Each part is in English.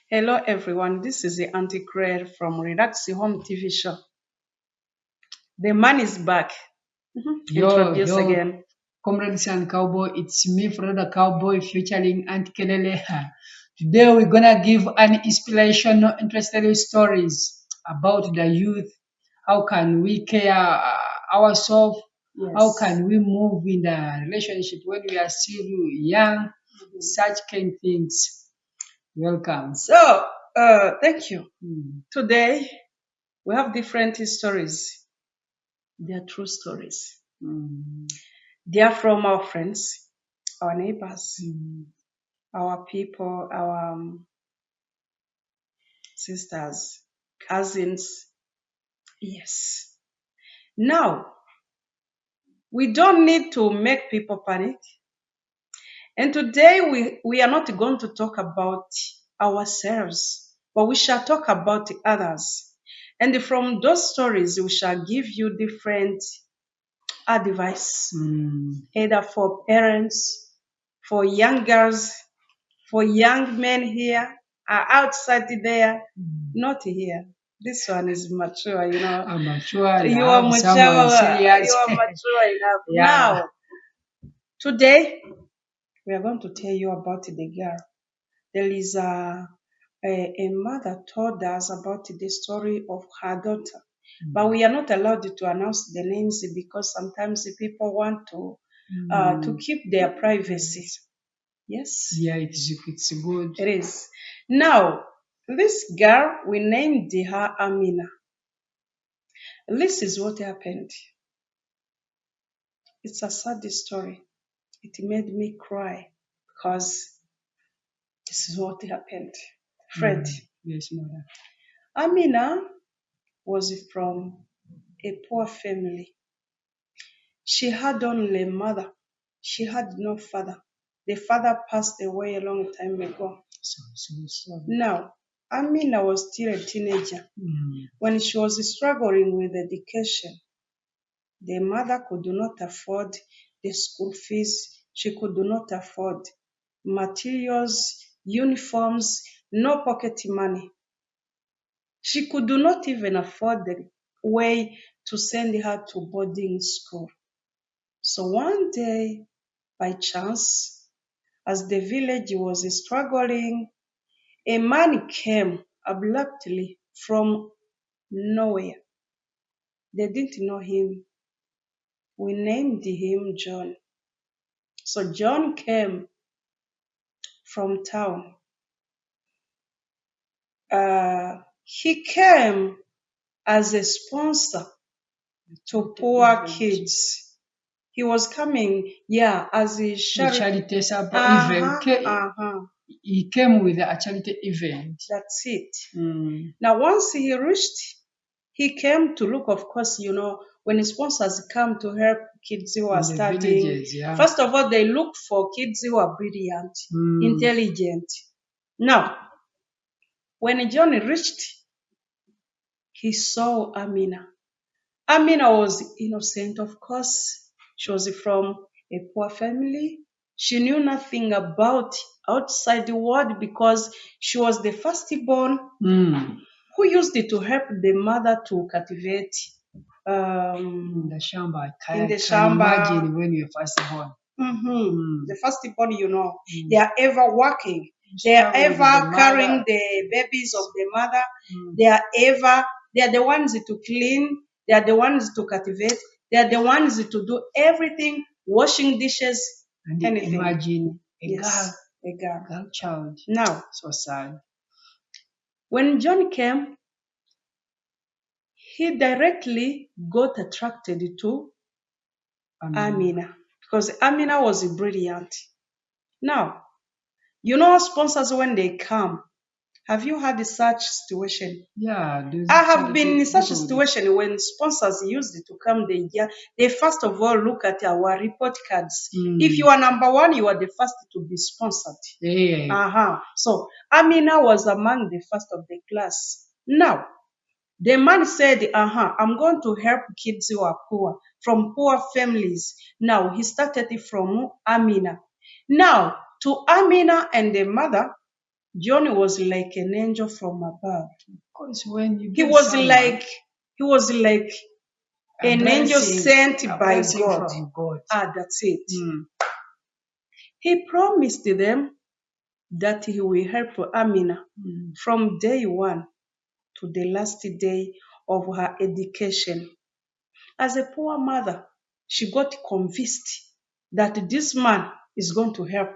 Hello everyone, this is the Auntie Claire from Relax Your Home TV show. The man is back. Introduce Yo, again. comrades and cowboy, it's me, Florida Cowboy, featuring Aunt Kelele. Today we're gonna give an inspirational, interesting stories about the youth. How can we care ourselves? How Yes. can we move in the relationship when we are still young? Such kind things. Welcome. So, thank you. Hmm. Today we have different stories. They are true stories. Hmm. They are from our friends, our neighbors, Hmm. our people, our sisters, cousins. Yes. Now, we don't need to make people panic. And today we are not going to talk about ourselves, but we shall talk about others. And from those stories, we shall give you different advice, Hmm. either for parents, for young girls, for young men here, outside there, not here. This one is mature, I'm mature and You I are have someone mature. serious. You are mature enough. Yeah. Now, today we are going to tell you about the girl. There is a mother told us about the story of her daughter, but we are not allowed to announce the names because sometimes the people want to keep their privacy. Yes, Yeah, it's good. it is. Now, this girl, we named her Amina. This is what happened. It's a sad story. It made me cry because this is what happened. Fred, Yes, mother. Amina was from a poor family. She had only a mother. She had no father. The father passed away a long time ago. So. Now, Amina was still a teenager when she was struggling with education. The mother could not afford the school fees. She could not afford materials, uniforms, no pocket money. She could not even afford the way to send her to boarding school. So one day, by chance, as the village was struggling, a man came abruptly from nowhere. They didn't know him. We named him John. So John came from town. He came as a sponsor to poor kids. He was coming, as a The charity. charity event. He came with a charity event. That's it. Now, once he reached, he came to look, of course, when sponsors come to help kids who are In the studying, villages, yeah. first of all, they look for kids who are brilliant, intelligent. Now, when John reached, he saw Amina. Amina was innocent, of course. She was from a poor family. She knew nothing about outside the world because she was the firstborn who used it to help the mother to cultivate In the shamba. in the Can shamba. imagine when you're first born. The firstborn, they are ever working. They are Struggle with ever the carrying mother. the babies of the mother. They are the ones to clean. They are the ones to cultivate. They are the ones to do everything, washing dishes, And anything. imagine a Yes, a girl child. Now, So sad. when John came, he directly got attracted to Amina because Amina was brilliant. Now, sponsors when they come, have you had such situation? Yeah, I have been in such a situation when sponsors used to come, they first of all look at our report cards. If you are number one, you are the first to be sponsored. Yeah. So Amina was among the first of the class. Now, the man said, I'm going to help kids who are poor, from poor families. Now, he started from Amina. Now, to Amina and the mother, John was like an angel from above. Of course, when you He get was someone, like a an angel blessing, sent a by blessing God. from God. That's it. Mm. He promised them that he will help Amina from day one to the last day of her education. As a poor mother, she got convinced that this man is going to help.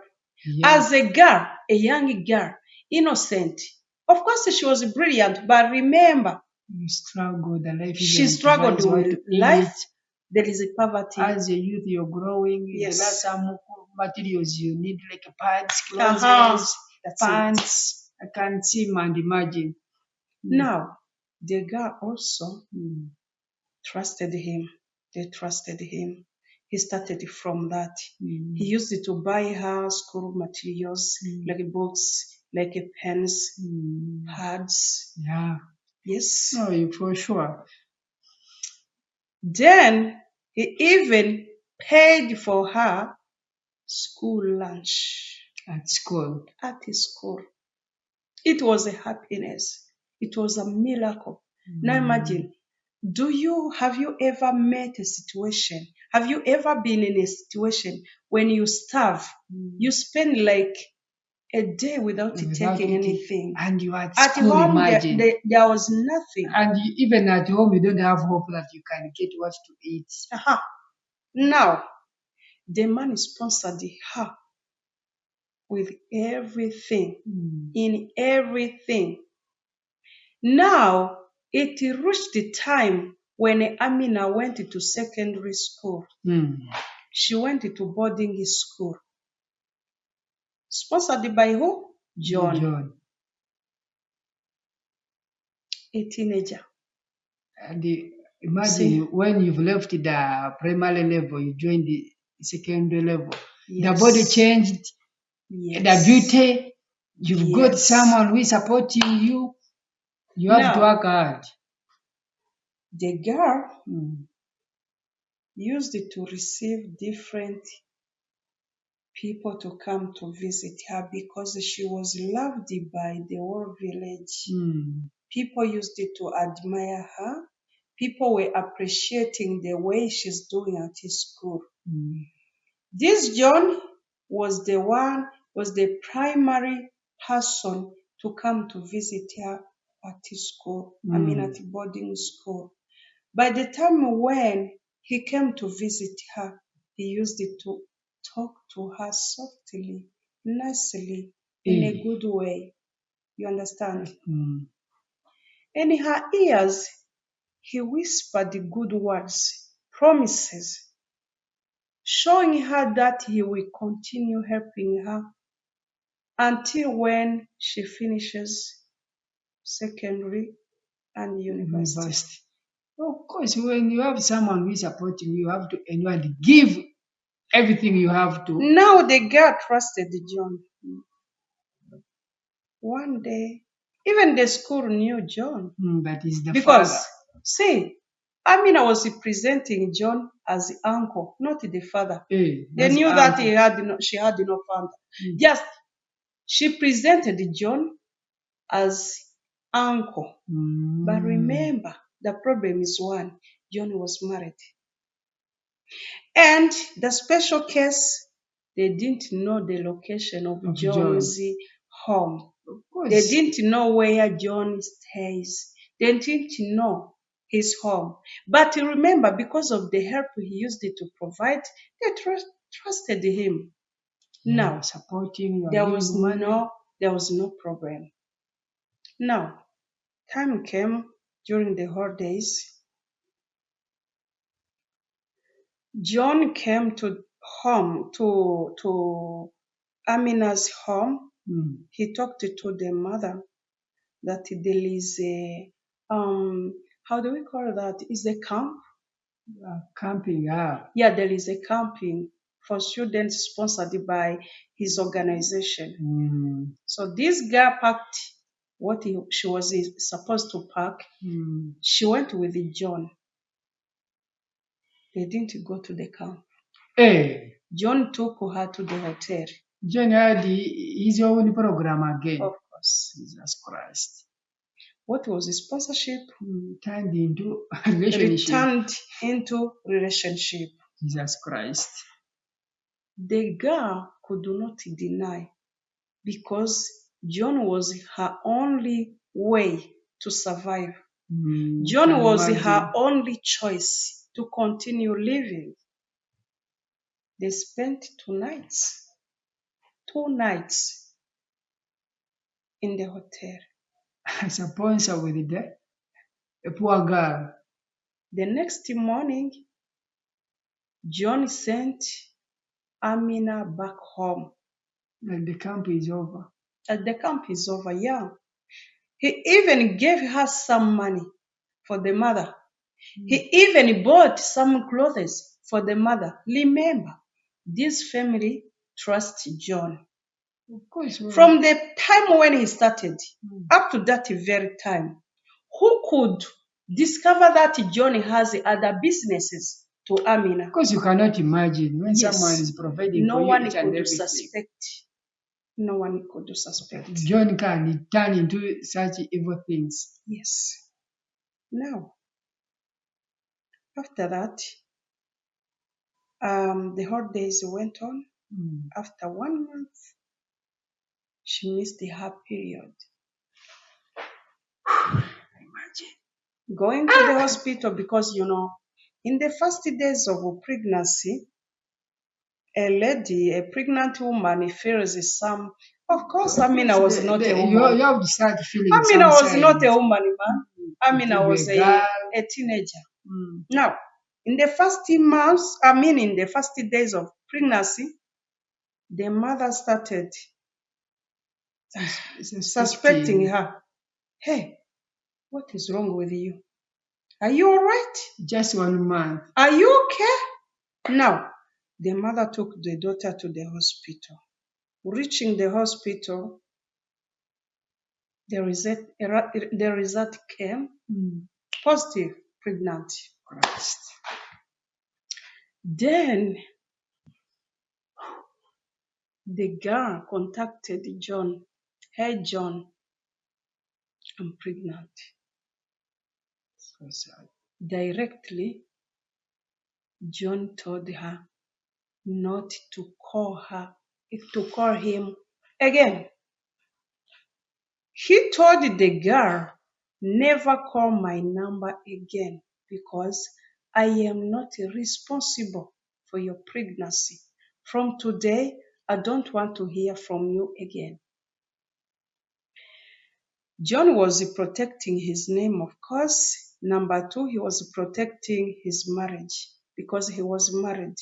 Yeah. As a girl, a young girl, innocent, of course she was brilliant, but remember, You struggle, the life she even struggled provides what with to life. eat. There is a poverty. As a youth, you're growing. Yes. There are some materials you need, like pads, clothes, That's pants. I can see and imagine. Now, the girl also Mm. trusted him. They trusted him. He started from that. Mm. He used it to buy her school materials, like books, like pens, pads. Yeah. Yes. No, for sure. Then he even paid for her school lunch At school. at his school. It was a happiness. It was a miracle. Now imagine, have you ever met a situation? Have you ever been in a situation when you starve? You spend like a day without taking eating. anything. And you at At school, home, imagine. there was nothing. And even at home, you don't have hope that you can get what to eat. Now, the man sponsored her with everything, in everything. Now, it reached the time when Amina went to secondary school. She went to boarding school. Sponsored by who? John. A teenager. And imagine when you've left the primary level, you join the secondary level. Yes. The body changed, Yes. the beauty. You've got someone who is supporting you. You have to work hard. The girl used it to receive different people to come to visit her because she was loved by the whole village. People used it to admire her. People were appreciating the way she's doing at his school. This John was the primary person to come to visit her at his school, at boarding school. By the time when he came to visit her, he used it to talk to her softly, nicely, in a good way. You understand? In her ears, he whispered good words, promises, showing her that he will continue helping her until when she finishes secondary and university. Of course, when you have someone who is supporting you, you have to annually give everything you have to. Now the girl trusted John. One day, even the school knew John. That is the because, father. See, Amina was presenting John as the uncle, not the father. They knew that she had no father. Just, she presented John as uncle. But remember, the problem is one, John was married. And the special case, they didn't know the location of John's home. They didn't know where John stays. They didn't know his home. But remember, because of the help he used it to provide, they trusted him. Now, supporting there was no problem. Now, time came during the holidays. John came to Amina's home. He talked to the mother that there is a how do we call that? Is a camp? Camping, Yeah, there is a camping for students sponsored by his organization. So this girl packed what she was supposed to pack. She went with John. They didn't go to the camp. John took her to the hotel. John had his own program again. Of house. Jesus Christ. What was the sponsorship? Turned into a relationship. Returned into relationship. Jesus Christ. The girl could not deny because John was her only way to survive. John Can was imagine. her only choice to continue living. They spent 2 nights in the hotel. As a sponsor with a poor girl. The next morning, John sent Amina back home. And the camp is over. The camp is over, yeah. He even gave her some money for the mother. He even bought some clothes for the mother. Remember, this family trusts John. Of course. From the time when he started up to that very time, who could discover that John has other businesses to Amina? Because you cannot imagine when Yes. someone is providing No for you one each and could everything. suspect. No one could suspect. John can turn into such evil things. Yes. Now, after that, the holidays went on. After 1 month, she missed her period. Imagine. Going to the hospital because, in the first days of pregnancy, a pregnant woman feels some. Of course, Amina was not a woman. You have to start feeling Amina some was not a signs. woman, man. Amina was girl. a teenager. Now, in the first months, in the first days of pregnancy, the mother started suspecting her. Hey, what is wrong with you? Are you all right? Just 1 month. Are you okay? Now, the mother took the daughter to the hospital. Reaching the hospital, the result came positive, pregnant. Christ. Then the girl contacted John. Hey, John, I'm pregnant. So sad. Directly, John told her not to call him again. He told the girl, never call my number again because I am not responsible for your pregnancy. From today, I don't want to hear from you again. John was protecting his name, of course. Number 2, he was protecting his marriage because he was married.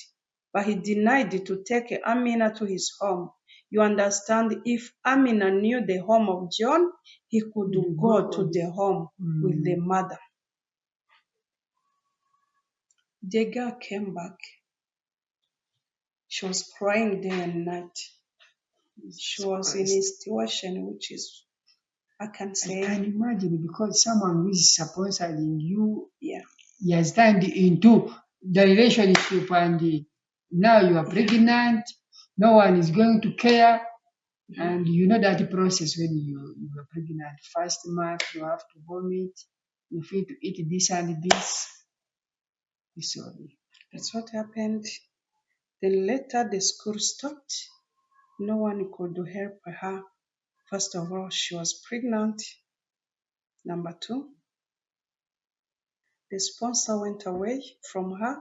But he denied to take Amina to his home. You understand, if Amina knew the home of John, he could go to the home with the mother. The girl came back. She was crying day and night. She was in a situation which is, I can say. I can imagine because someone who is sponsoring you, Yeah. he has turned into the relationship and now you are pregnant, no one is going to care. And you know that process when you are pregnant. First month, you have to vomit, you feel to eat this and this. Sorry. That's what happened. Then later the school stopped. No one could help her. First of all, she was pregnant. Number 2, the sponsor went away from her.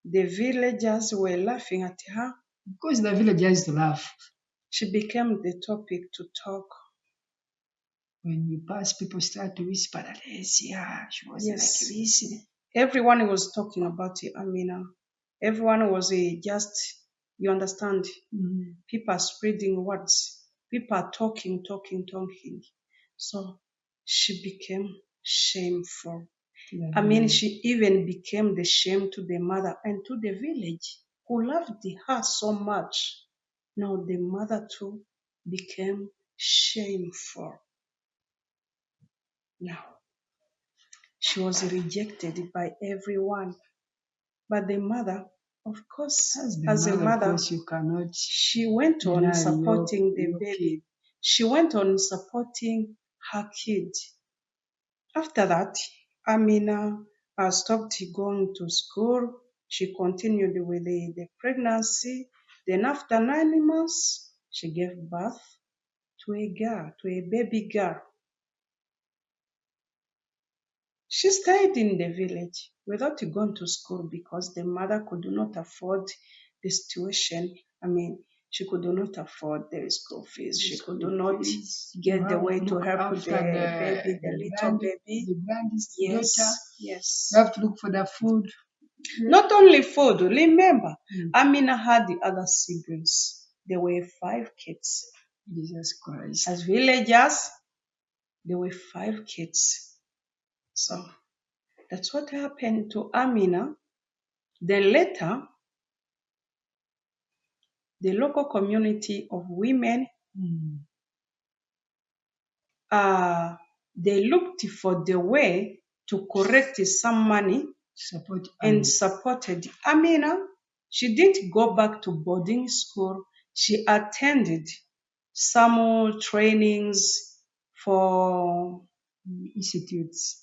The villagers were laughing at her. Because the villagers laugh. She became the topic to talk. When you pass, people start to whisper that, yeah, she was like this. Everyone was talking about Amina. Everyone was just, you understand, people are spreading words. People are talking. So she became shameful. She even became the shame to the mother and to the village who loved her so much. Now the mother too became shameful. Now, she was rejected by everyone. But the mother, of course, as a mother, you cannot she went on supporting the baby. She went on supporting her kid. After that, Amina stopped going to school. She continued with the pregnancy. Then after 9 months, she gave birth to a girl, to a baby girl. She stayed in the village without going to school because the mother could not afford the situation. She could not afford the school fees. She could not get the way to help the baby, the little baby. The grandest Yes, daughter. yes. You have to look for the food. Not only food, remember, Amina had the other siblings. There were 5 kids. Jesus Christ. As villagers, there were 5 kids. So that's what happened to Amina. Then later, the local community of women, they looked for the way to collect some money and supported Amina. She didn't go back to boarding school. She attended some trainings for institutes.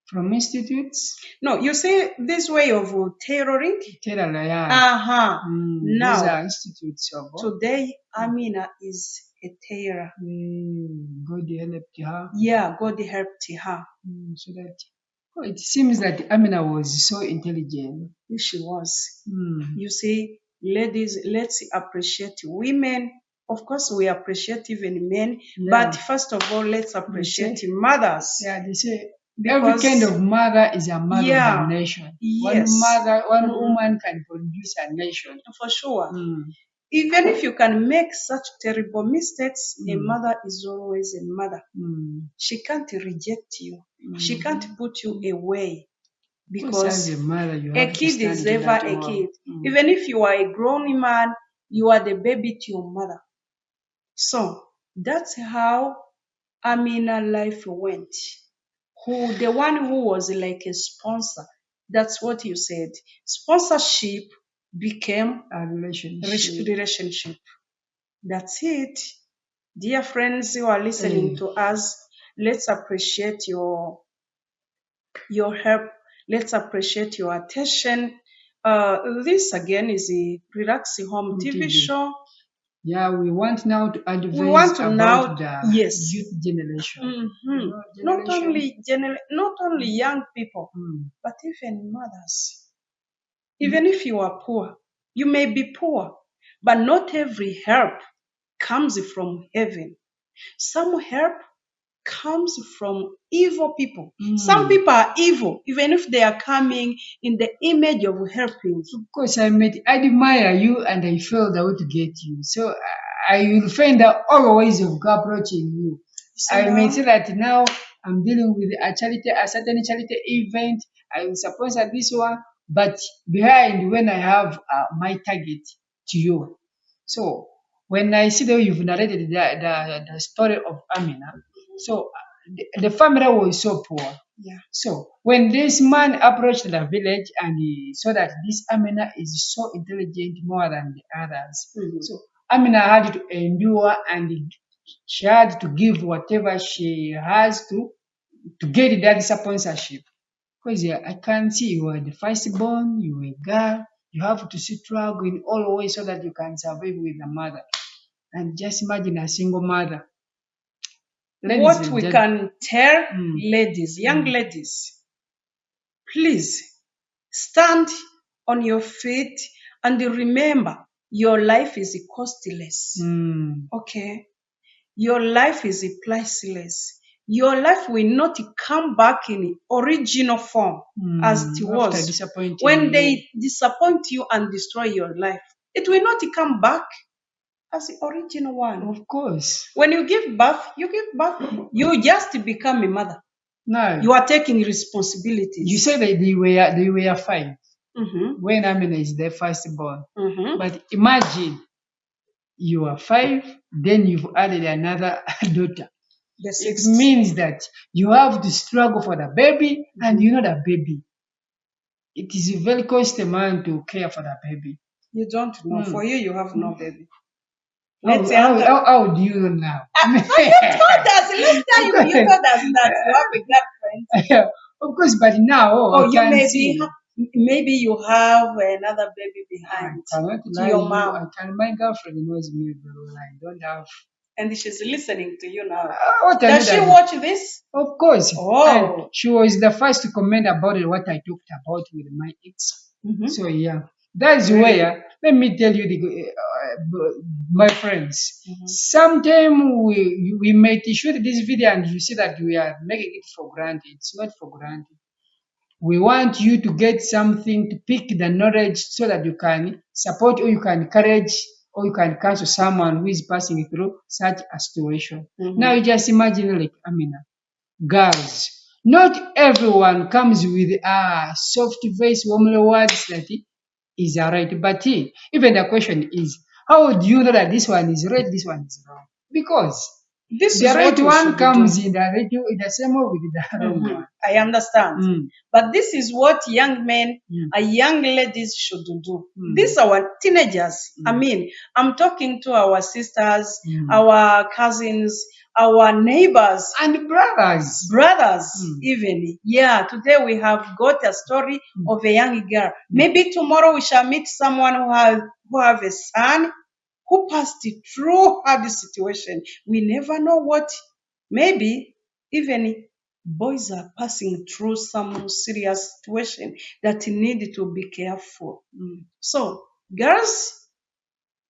From institutes? No, you see this way of tailoring? Tailor, yeah. Now, those are institutes of today, Amina is a tailor. God helped her. Yeah, God helped her. So that it seems that Amina was so intelligent. She was. You see, ladies, let's appreciate women. Of course, we appreciate even men, but first of all, let's appreciate mothers. Yeah, they say every kind of mother is a mother of a nation. Yes. One woman can produce a nation. For sure. Even if you can make such terrible mistakes, a mother is always a mother. She can't reject you. She can't put you away. Because a kid is never a kid. Even if you are a grown man, you are the baby to your mother. So that's how Amina life went. The one who was like a sponsor, that's what you said. Sponsorship became a relationship. That's it. Dear friends who are listening to us, let's appreciate your help. Let's appreciate your attention. This again is a Relax Home TV show. Yeah, we want now to advance about the youth generation. Not only young people, but even mothers. Even if you are poor, you may be poor, but not every help comes from heaven. Some help comes from evil people. Some people are evil, even if they are coming in the image of helping. Of course, I admire you and I feel the way to get you. So I will find out all ways of approaching you. So I may say that now I'm dealing with a certain charity event. I will sponsor this one, but behind when I have my target to you. So when I see that you've narrated the story of Amina, so the family was so poor. Yeah. So when this man approached the village and he saw that this Amina is so intelligent more than the others, so Amina had to endure and she had to give whatever she has to get that sponsorship. Because I can see you are the firstborn, you are a girl, you have to struggle in all ways so that you can survive with a mother. And just imagine a single mother. What we can tell ladies, young ladies, please stand on your feet and remember your life is costless. Okay? Your life is priceless. Your life will not come back in original form as it was. When they disappoint you and destroy your life, it will not come back as the original one. Of course. When you give birth, you just become a mother. No. You are taking responsibilities. You say that they were 5 when Amina is the firstborn. But imagine you are 5, then you've added another daughter. It means that you have to struggle for the baby, and you know the baby. It is a very costly amount to care for the baby. You don't know. For you have no baby. Let's answer. How do you know now? You told us last time. You told us that you have a girlfriend. Of course, but now Oh, I you can see. maybe you have another baby behind I cannot to lie your you. mom, My girlfriend knows me very well. I don't have. and she's listening to you now. What I Does know she that, watch this? of course. Oh. And she was the first to comment about it, what I talked about with my ex. Mhm. So yeah, that's Really? where. Let me tell you, my friends. Mhm. Sometime we may shoot this video and you see that we are making it for granted. It's not for granted. We want you to get something to pick the knowledge so that you can support or you can encourage or you can counsel someone who is passing through such a situation. Mhm. Now you just imagine, like Amina, girls. Not everyone comes with a soft voice, warmly words that is right. But even the question is, how do you know that this one is right, this one is wrong? Because This the is right what we one should comes do. in the same way with the wrong Mhm. one. I understand. Mm. But this is what young men Mm. and young ladies should do. Mm. These are our teenagers. I mean, I'm talking to our sisters, our cousins, our neighbors, And brothers. brothers, Mm. even. Yeah, today we have got a story of a young girl. Maybe tomorrow we shall meet someone who have a son who passed through hard situation. We never know what. Maybe even boys are passing through some serious situation that need to be careful. So, girls,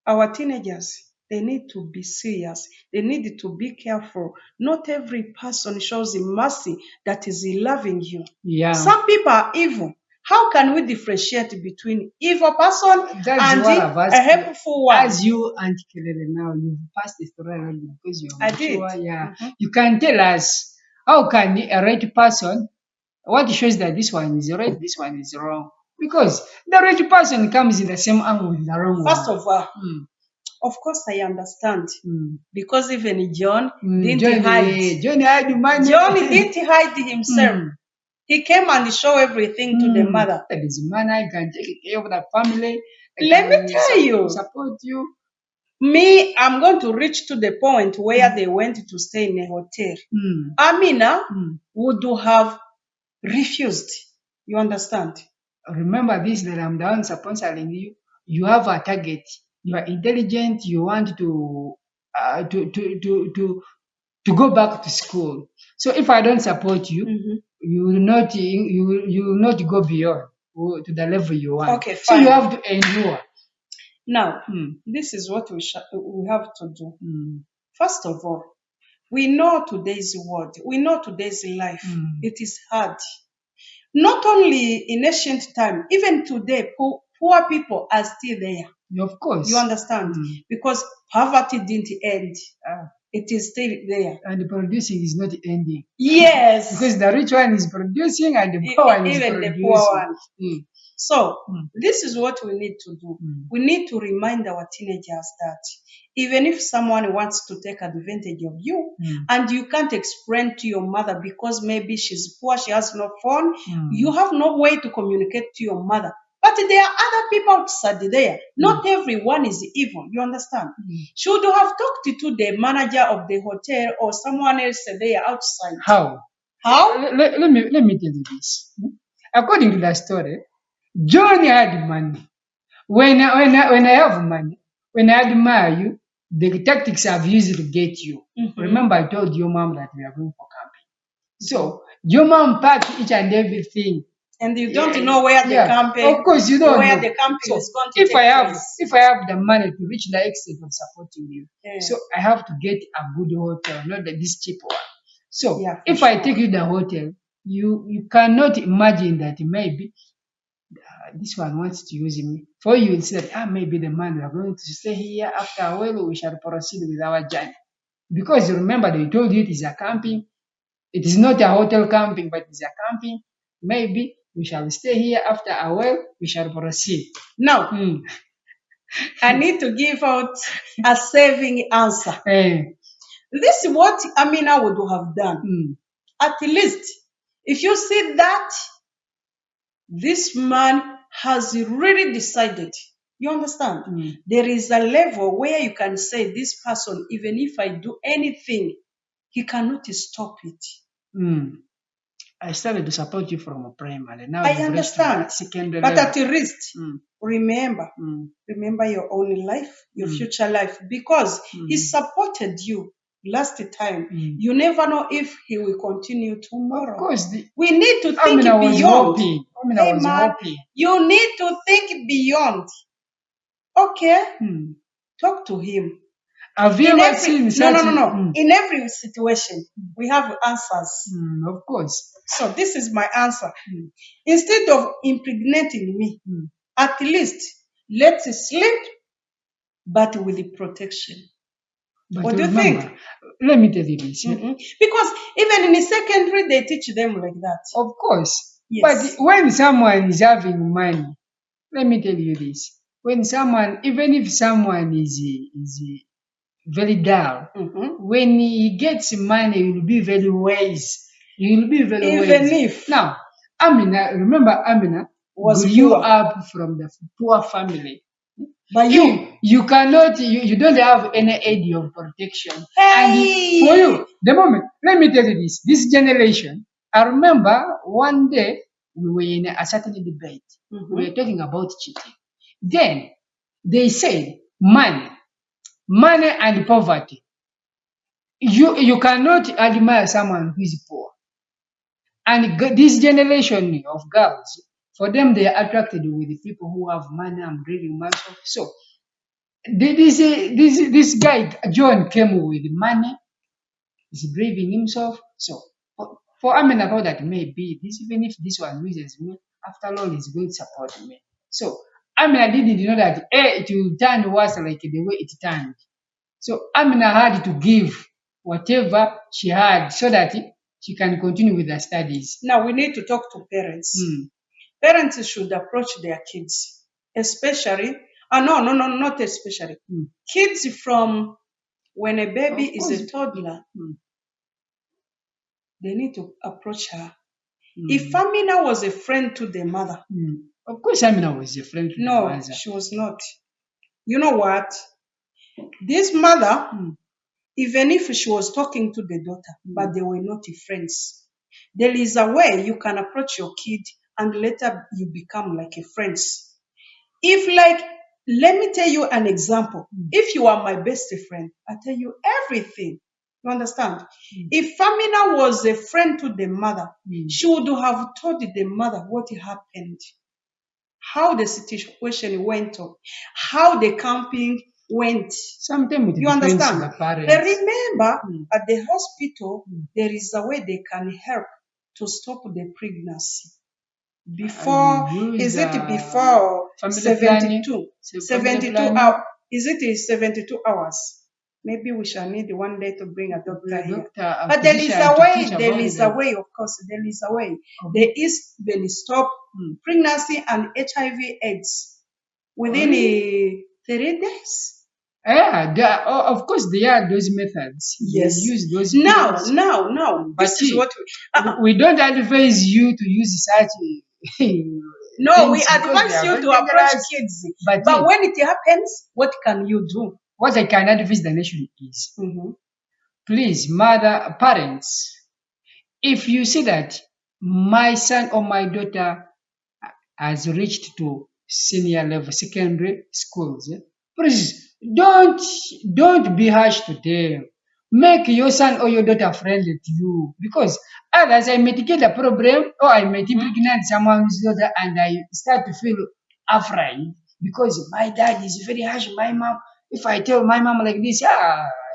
our teenagers, they need to be serious. They need to be careful. Not every person shows mercy that is loving you. Yeah. Some people are evil. How can we differentiate between evil person That's and what I've asked a helpful one? As you, Aunt Kelele, now you've passed it through already because you're I mature. did. Yeah. You can tell us how can a right person, what shows that this one is right, this one is wrong. Because the right person comes in the same angle with the wrong First one. of all, of course I understand. Mm. Because even John didn't John, hide. John had money. John didn't hide himself. He came and showed everything to the mother. That is man, I can take care of the family. Let me tell you. Support you. Me, I'm going to reach to the point where they went to stay in a hotel. Amina would have refused. You understand? Remember this, that I'm the one sponsoring you. You have a target. You are intelligent. You want to go back to school. So if I don't support you, you will not go beyond to the level you want. Okay, So you fine. have to endure. Now, this is what we have to do. First of all, we know today's world. We know today's life. It is hard. Not only in ancient time, even today, poor people are still there. Of course. You understand? Because poverty didn't end. It is still there. And the producing is not ending. Yes. Because the rich one is producing and the poor one is even producing. the poor one. So, this is what we need to do. We need to remind our teenagers that even if someone wants to take advantage of you and you can't explain to your mother because maybe she's poor, she has no phone, you have no way to communicate to your mother. But there are other people outside there. Not everyone is evil. You understand? Should you have talked to the manager of the hotel or someone else there outside? How? Let me tell you this. According to the story, John had money. When I have money, when I admire you, the tactics I've used to get you. Remember, I told your mom that we are going for camping. So your mom packed each and everything. And you don't know where the camping. Of course, you don't where know. the camping So is going to take place. If I have the money to reach the extent of supporting you, so I have to get a good hotel, not this cheap one. So if I take you the hotel, you cannot imagine that maybe this one wants to use me. For you, it's like, maybe the man, we are going to stay here. After a while, we shall proceed with our journey. Because you remember, they told you it is a camping. It is not a hotel camping, but it's a camping. Maybe we shall stay here. After a while, we shall proceed. Now, I need to give out a saving answer. This is what Amina would have done. At least, if you see that this man has really decided, You understand? There is a level where you can say this person, even if I do anything, he cannot stop it. I started to support you from a primary. Now I you've reached understand. the secondary But level. at least, remember your own life, your future life, because he supported you last time. You never know if he will continue tomorrow. Of course. We need to think I was beyond. hoping. Hey, man, you need to think beyond. Okay? Talk to him. Have you ever seen such No. In every situation, we have answers. Of course. So this is my answer. Instead of impregnating me, at least let's sleep, but with the protection. But what do you remember, think? Let me tell you this. Because even in the secondary, they teach them like that. Of course. Yes. But when someone is having money, let me tell you this. When someone, even if someone is very dull, when he gets money, he will be very wise. He will be very wise. Even if. Now, remember Amina grew up from the poor family. But you cannot, you don't have any aid of protection. Hey! And for you, the moment, let me tell you this generation, I remember one day we were in a certain debate. We were talking about cheating. Then they said money and poverty. You cannot admire someone who is poor. And this generation of girls, for them, they are attracted with the people who have money and bringing money. So this guy John came with money. He's braving himself. So for Amina, I thought that maybe even if this one loses me, after all, he's going to support me. So Amina didn't know that it will turn worse like the way it turned. So Amina had to give whatever she had so that she can continue with her studies. Now we need to talk to parents. Parents should approach their kids, especially, not especially. Kids from when a baby is a toddler, they need to approach her. If Amina was a friend to the mother. Of course Amina was a friend to the mother. No, she was not. You know what? This mother, even if she was talking to the daughter, but they were not friends. There is a way you can approach your kid and later you become like a friends. If let me tell you an example. If you are my best friend, I tell you everything. You understand? If Amina was a friend to the mother, she would have told the mother what happened, how the situation went on, how the camping went. Sometimes you understand? Remember, at the hospital, there is a way they can help to stop the pregnancy. Before, is it before 72? 72 hours. Is it 72 hours? Maybe we shall need one day to bring a doctor here. But there is a way, of course, there is a way. There is when stop pregnancy and HIV AIDS within 3 days. Yeah, of course there are those methods. Yes. We use those methods. Now. But this is what we don't advise you to use such. No, we advise you to approach kids. But when it happens, what can you do? What I can advise the nation is, please, parents, if you see that my son or my daughter has reached to senior level secondary schools, please don't be harsh to them. Make your son or your daughter friendly to you, because others I might get a problem or I might impregnate someone's daughter and I start to feel afraid because my dad is very harsh. My mom, if I tell my mom like this,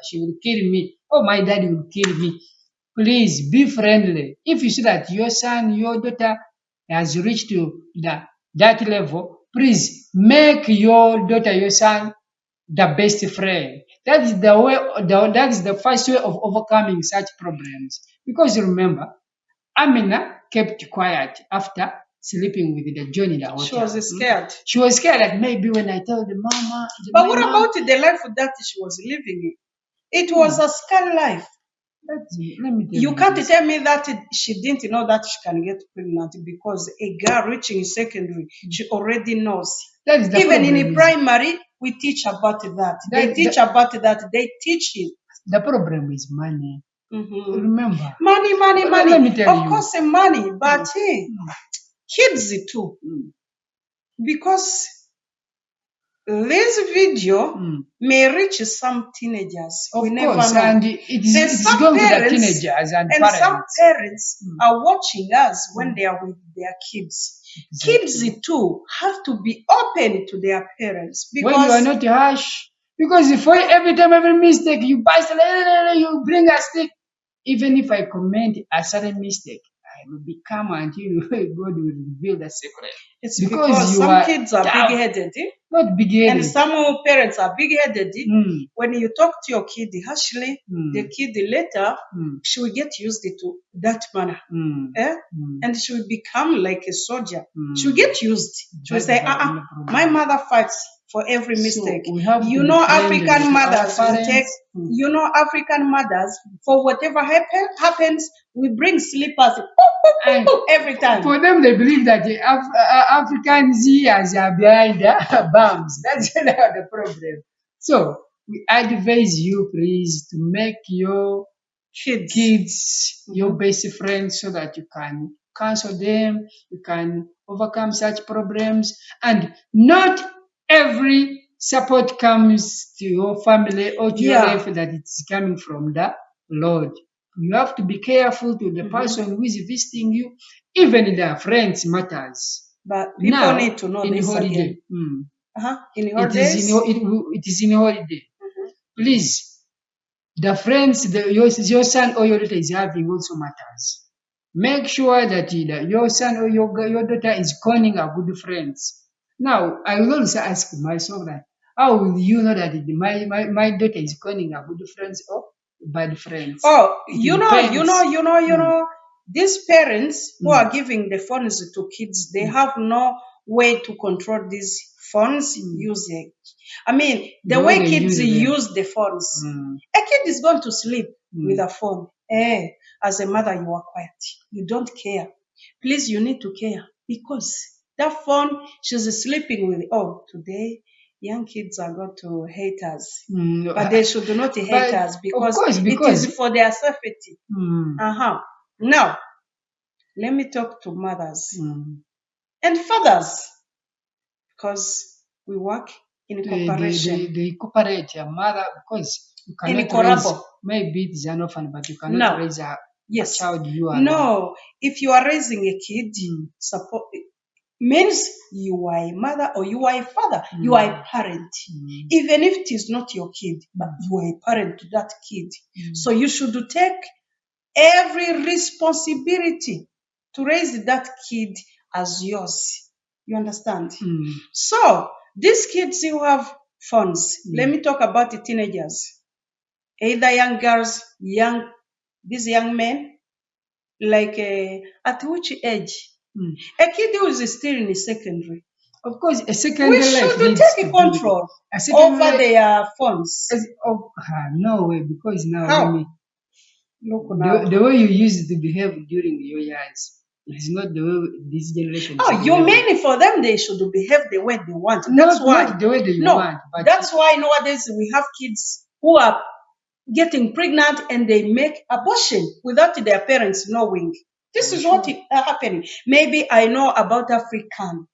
she will kill me. Or my dad will kill me. Please be friendly. If you see that your son, your daughter has reached to that level, please make your daughter, your son, the best friend. That is the way. That is the first way of overcoming such problems. Because remember, Amina kept quiet after sleeping with the John in the hotel. She was scared. She was scared that maybe when I tell the mama. But what about the life that she was living? It was a scared life. You can't tell me that she didn't know that she can get pregnant, because a girl reaching secondary, she already knows That is the Even problem. in primary, we teach about that. They teach about that. They teach it. The problem is money. Remember. Money. Let me tell Of you. course, money, but hey, kids too. Because this video may reach some teenagers. Of we course, never know. and it's going to the teenagers and parents. Some parents are watching us when they are with their kids. Exactly. Kids too have to be open to their parents. Because when you are not harsh, because if every time, every mistake, you bust, you bring a stick. Even if I comment a certain mistake, I will be calm until God will reveal the secret. It's because some kids are big-headed. Not big-headed. And some parents are big-headed. When you talk to your kid harshly, the kid later, she will get used to that manner. And she will become like a soldier. She will get used. She will say, my mother fights for every mistake. So African mothers will take, African mothers, for whatever happens, we bring slippers every time. For them, they believe that the Africans are behind the bombs. That's the problem. So we advise you, please, to make your kids your best friends so that you can counsel them, you can overcome such problems, and not every support comes to your family or to your life that it's coming from the Lord. You have to be careful to the person who is visiting you, even their friends matters. But people now, need to know in this holiday. again. In holidays? It is in holiday. Please, the friends your son or your daughter is having also matters. Make sure that your son or your daughter is calling a good friends. Now, I will also ask myself that, how will you know that my daughter is calling a good friends or bad friends? Oh, you know, these parents who are giving the phones to kids, they have no way to control these phones usage. I mean, the way kids use the phones. A kid is going to sleep with a phone. As a mother, you are quiet. You don't care. Please, you need to care, because that phone, she's sleeping with. Oh, today young kids are going to hate us, but they should not hate us, because it is for their safety. Now, let me talk to mothers and fathers, because we work in cooperation. They cooperate, your mother, because you cannot raise, maybe it is an orphan, but you cannot raise a child you are. No, if you are raising a kid, support means you are a mother or you are a father, you are a parent. Even if it is not your kid, but you are a parent to that kid. So you should take every responsibility to raise that kid as yours. You understand? So these kids who have phones, let me talk about the teenagers, either young girls, these young men, like at which age? A kid who is still in secondary. Of course, a secondary we life should take control over their phones. No way, because now, how? Look now. The way you used to behave during your years, it is not the way this generation. Oh, you mean for them they should behave the way they want? That's why. Not the way they want. But that's why nowadays we have kids who are getting pregnant and they make abortion without their parents knowing. This is what is happening. Maybe I know about African.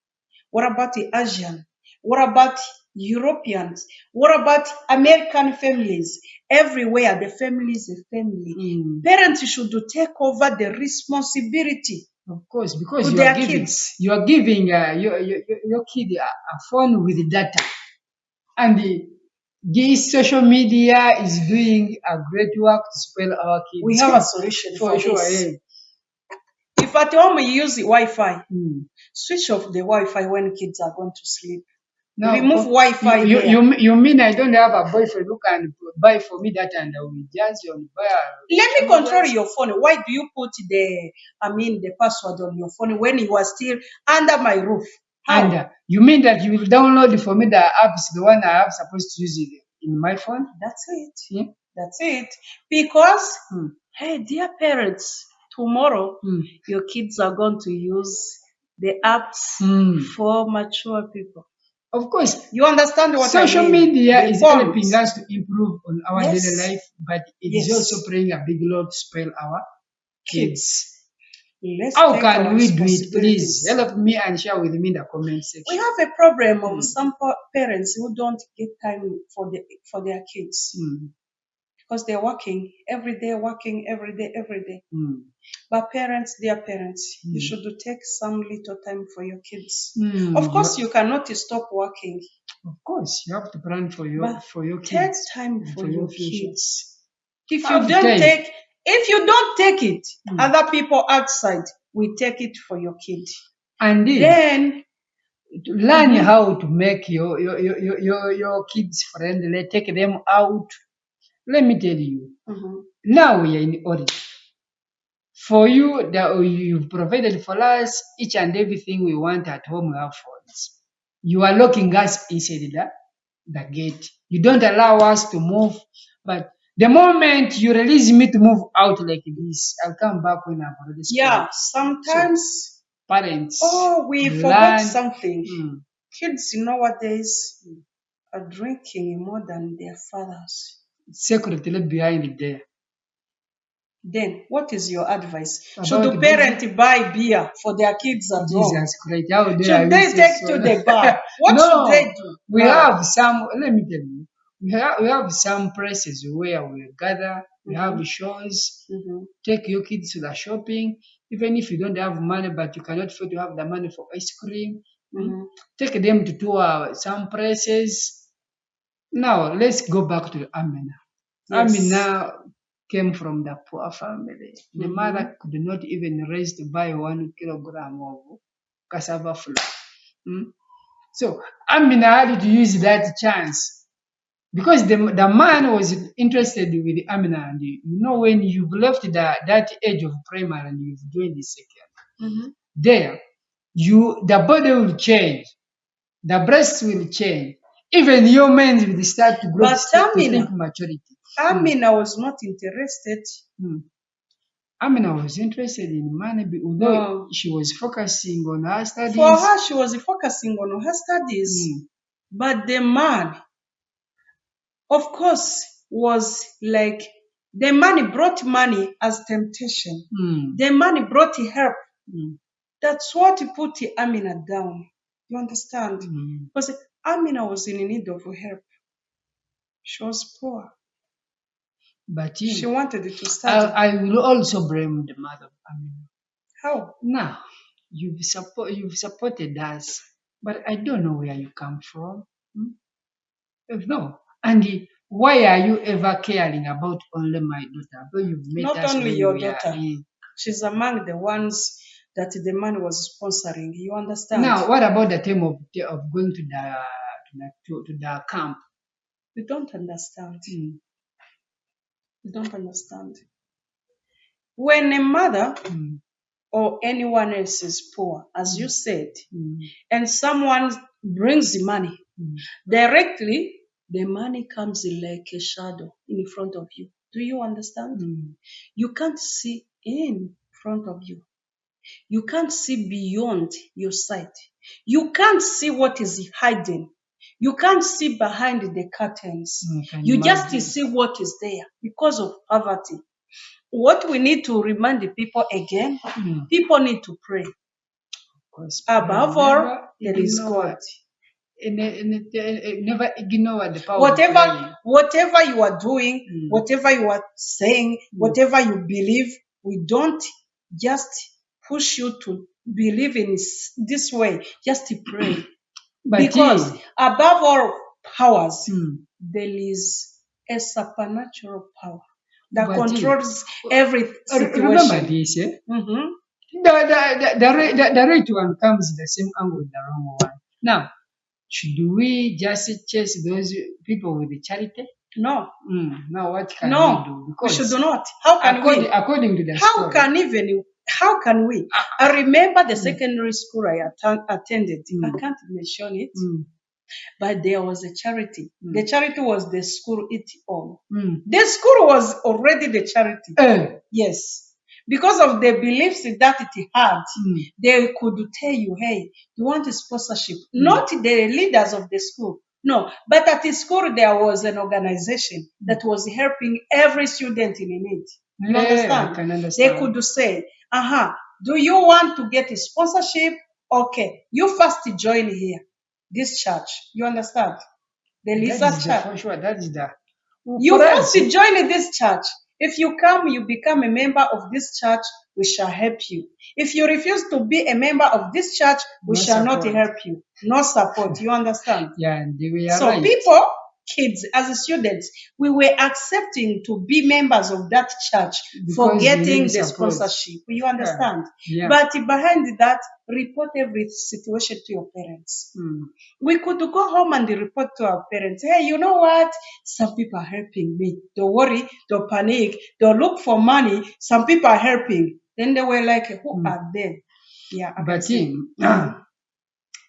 What about the Asian? What about Europeans? What about American families? Everywhere, the family is a family. Parents should take over the responsibility. Of course, because you are giving your kid a phone with data. And this social media is doing a great work to spoil our kids. We have a solution for sure. This. If at home you use the Wi-Fi, switch off the Wi-Fi when kids are going to sleep. No, remove Wi-Fi. You mean I don't have a boyfriend who can buy for me that, and I will just buy? Let me control your phone. Why do you put the password on your phone when you are still under my roof? And you mean that you will download for me the apps, the one I am supposed to use it in my phone? That's it. Yeah? That's it. Because, hey, dear parents, tomorrow your kids are going to use the apps for mature people. Of course, You understand what social I mean? media The is bond. helping us to improve on our daily Yes. life, but it is Yes. also playing a big role to spoil our kids. Let's How take can our we do it? Please responsibilities. help me and share with me in the comment We section. have a problem of some parents who don't get time for their kids because they're working every day, every day. But parents, dear parents, you should take some little time for your kids. Of course, you cannot stop working. Of course, you have to plan for your But kids. take time for your future. kids. If Have you don't time. take it, other people outside will take it for your kid. And Then learn how to make your kids friendly. Take them out. Let me tell you. Now we are in order. For you, that you've provided for us each and everything we want at home. We have phones. You are locking us inside the gate. You don't allow us to move. But the moment you release me to move out like this, I'll come back when I've already spoiled. yeah, sometimes Parents. we forgot something. Kids nowadays are drinking more than their fathers. Secretly behind there. Then, what is your advice? Should the parent buy beer for their kids at home? Jesus Christ, how dare Should they take to the bar? What should they do? We have some, let me tell you, we have some places where we gather, we have shows, take your kids to the shopping, even if you don't have money, but you cannot afford to have the money for ice cream. Take them to tour some places. Now, let's go back to Amina. Yes. Amina came from the poor family. The mother could not even raise to buy 1 kilogram of cassava flour. So Amina had to use that chance because the man was interested with Amina, and you know when you've left that age of primary and you've joined the second, there the body will change, the breasts will change, even your men will start to grow to think maturity. Amina was not interested. Amina was interested in money, although she was focusing on her studies. For her, she was focusing on her studies. But the man, of course, was like, the money brought money as temptation. The money brought help. That's what put Amina down. You understand? Because Amina was in need of help. She was poor. But she wanted to study. I will also blame the mother of Amina. How? Now, you've supported us, but I don't know where you come from. No. And why are you ever caring about only my daughter? But you've met Not us only your daughter. She's among the ones that the man was sponsoring. You understand? Now, what about the time of going to the camp? We don't understand. We don't understand. When a mother or anyone else is poor, as you said, and someone brings the money, directly the money comes like a shadow in front of you. Do you understand? You can't see in front of you. You can't see beyond your sight. You can't see what is hiding. You can't see behind the curtains. You just see what is there because of poverty. What we need to remind the people again, people need to pray. Above all, there is God. Never ignore the power whatever you are doing, whatever you are saying, whatever you believe, we don't just push you to believe in this way. Just to pray. Because above all powers, there is a supernatural power that controls every situation. Remember this, the right one comes the same angle with the wrong one. Now, should we just chase those people with the charity? No. Now what can we do? Because we should not. How can we? According to the story. How can we? I remember the secondary school I attended. I can't mention it. But there was a charity. The charity was the school it all. The school was already the charity. Yes. Because of the beliefs that it had, they could tell you, hey, you want a sponsorship. Not the leaders of the school. No, but at the school there was an organization that was helping every student in need. You I understand? can They understand. could say, do you want to get a sponsorship? Okay, you first join here, this church. You understand? There is a church. For sure. That is the. You For first us, join this church. If you come, you become a member of this church, we shall help you. If you refuse to be a member of this church, we No shall not support. help you. No support. You understand? Yeah, and we are So right. people, kids, as students, we were accepting to be members of that church for Because we getting need the support. sponsorship. You understand? Yeah. But behind that, report every situation to your parents. We could go home and report to our parents, hey, you know what? Some people are helping me. Don't worry, don't panic, don't look for money. Some people are helping. Then they were like, who are they? Yeah, I can But see.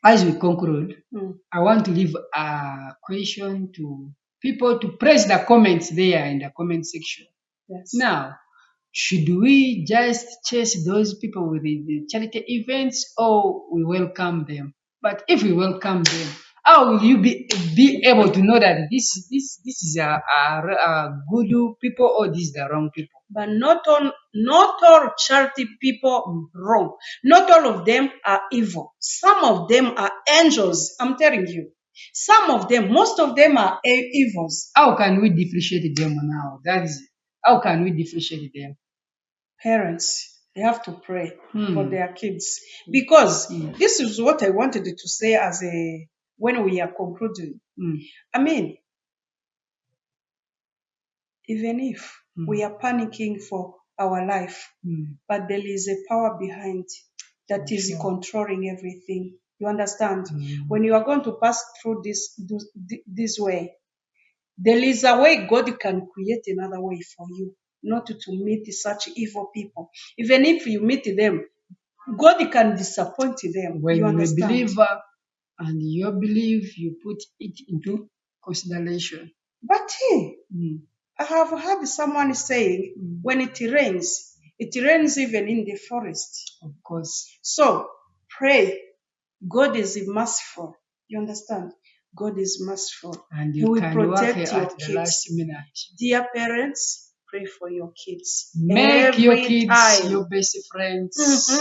as we conclude, Mm. I want to leave a question to people to press the comments there in the comment section. Yes. Now, should we just chase those people with the charity events or we welcome them? But if we welcome them, how will you be able to know that this is a good people or this is the wrong people? But not all charity people wrong. Not all of them are evil. Some of them are angels. I'm telling you. Some of them, most of them are evils. How can we differentiate them now? That is, how can we differentiate them? Parents, they have to pray for their kids. Because this is what I wanted to say when we are concluding. I mean, even if we are panicking for our life, but there is a power behind that is controlling everything. You understand? When you are going to pass through this way, there is a way God can create another way for you, not to meet such evil people. Even if you meet them, God can disappoint them. When you you understand? believe and your belief, you put it into consideration. But I have heard someone saying, when it rains even in the forest. Of course. So pray. God is merciful. You understand? God is merciful. And He you will can work protect your at the last kids. minute. Dear parents, pray for your kids. Make your Every kids time. your best friends.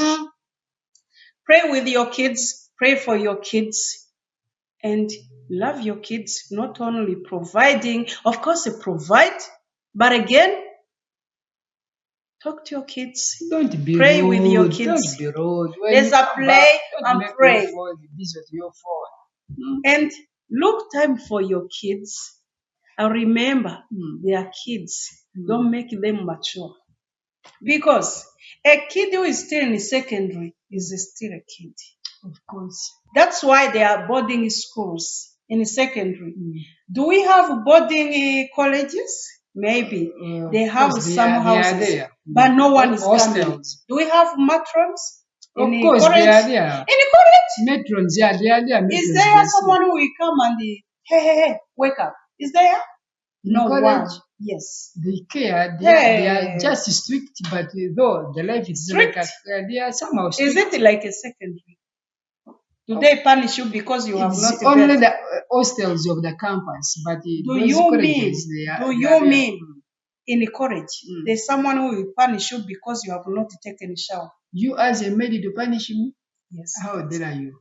Pray with your kids. Pray for your kids. And love your kids, not only providing, of course, provide, but again, talk to your kids. Don't be Pray rude. with your kids. Don't be rude. When There's you a come play back, don't and make pray. your phone this with your phone. And look time for your kids. And remember, they are kids. Don't make them mature. Because a kid who is still in secondary is still a kid. Of course. That's why there are boarding schools in secondary. Do we have boarding colleges? Maybe. They have some houses, there. but no one is Hostels. coming. Do we have matrons? Of In course, college? they are there. In college? Matrons, yeah, they are there. Is there someone who will come and hey, wake up? Is there? No college, one. Yes. They care. They are just strict, but though the life is Strict? like they are somehow strict. Is it like a secondary? Do they punish you because you have It's not only paid? the hostels of the campus, but Do those you colleges, mean in college there's someone who will punish you because you have not taken a shower? You as a maid to punish me? Yes. How dare you?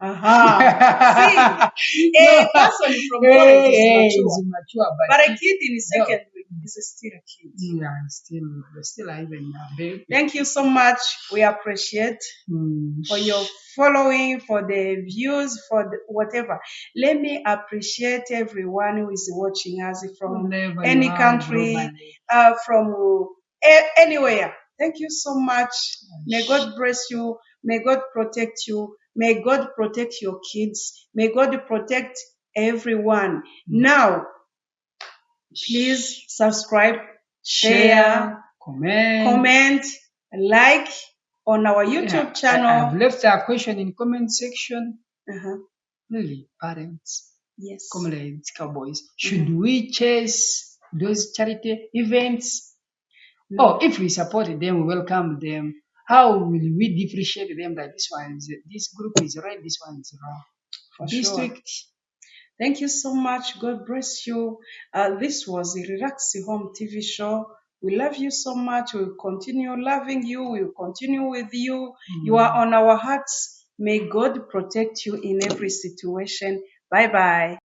See, a person from college is mature, but a kid in secondary is still a kid. Yeah, still even a baby. Thank you so much. We appreciate for your following, for the views, for whatever. Let me appreciate everyone who is watching us from any country, from anywhere. Thank you so much. May God bless you. May God protect you. May God protect your kids. May God protect everyone. Now, please subscribe, share, comment, like on our YouTube channel. I've left a question in comment section. Really, parents, yes, comrades, cowboys, should we chase those charity events? Oh, if we support them, welcome them, how will we differentiate them that this group is right, this one is wrong? For Be sure. strict. Thank you so much. God bless you. This was the Relax Home TV show. We love you so much. We'll continue loving you. We'll continue with you. You are on our hearts. May God protect you in every situation. Bye bye.